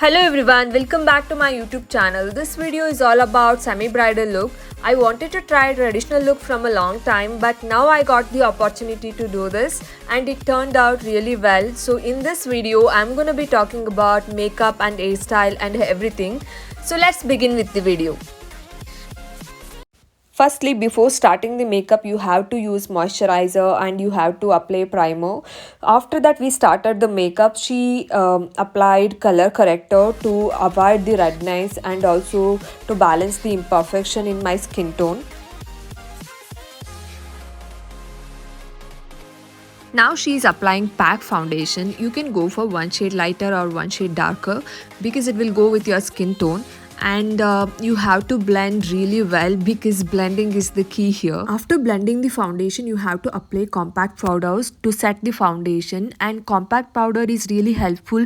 Hello everyone, welcome back to my YouTube channel. This video is all about semi-bridal look. I wanted to try a traditional look from a long time, but now I got the opportunity to do this and it turned out really well. So in this video, I'm gonna be talking about makeup and hairstyle and everything. So let's begin with the video. Firstly, before starting the makeup, you have to use moisturizer and you have to apply primer. After that, we started the makeup. She applied color corrector to avoid the redness and also to balance the imperfection in my skin tone. Now she is applying PAC foundation. You can go for one shade lighter or one shade darker because it will go with your skin tone. And you have to blend really well because blending is the key here. After blending the foundation, you have to apply compact powders to set the foundation, and compact powder is really helpful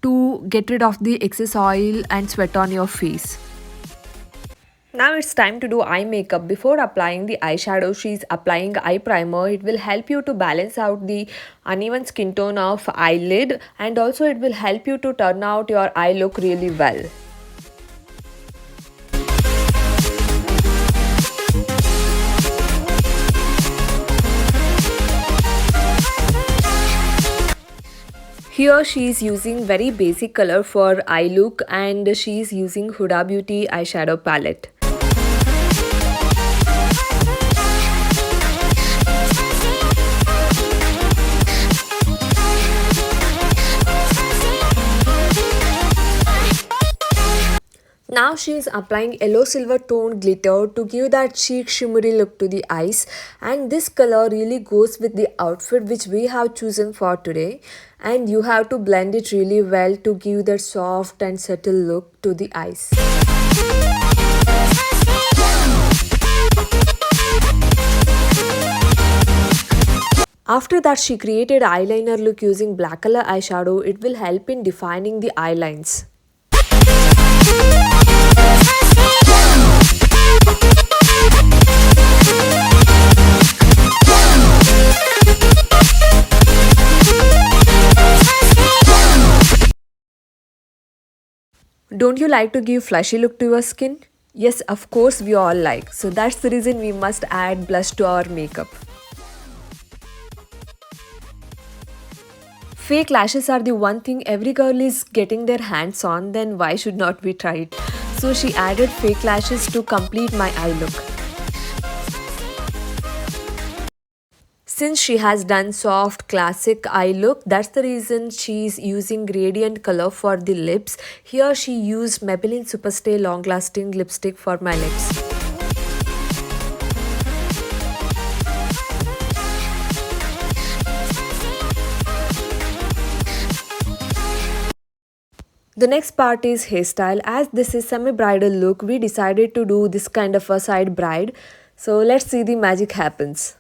to get rid of the excess oil and sweat on your face. Now it's time to do eye makeup. Before applying the eyeshadow, she is applying eye primer. It will help you to balance out the uneven skin tone of eyelid, and also it will help you to turn out your eye look really well. Here she is using very basic color for eye look and she is using Huda Beauty eyeshadow palette. Now she is applying yellow silver tone glitter to give that chic shimmery look to the eyes, and this color really goes with the outfit which we have chosen for today, and you have to blend it really well to give that soft and subtle look to the eyes. After that, she created eyeliner look using black color eyeshadow. It will help in defining the eye lines. Don't you like to give flashy look to your skin? Yes, of course we all like. So that's the reason we must add blush to our makeup. Fake lashes are the one thing every girl is getting their hands on, then why should not we try it? So she added fake lashes to complete my eye look. Since she has done soft classic eye look, that's the reason she is using gradient color for the lips. Here she used Maybelline Superstay long lasting lipstick for my lips. The next part is hairstyle. As this is semi-bridal look, we decided to do this kind of a side bride. So let's see the magic happens.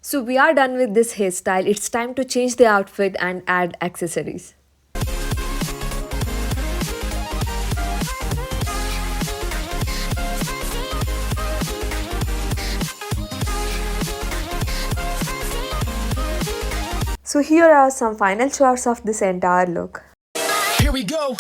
So we are done with this hairstyle. It's time to change the outfit and add accessories. So here are some final shots of this entire look. Here we go.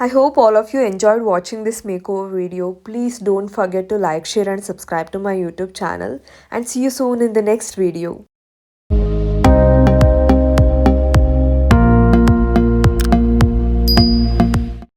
I hope all of you enjoyed watching this makeover video. Please don't forget to like, share and subscribe to my YouTube channel, and see you soon in the next video.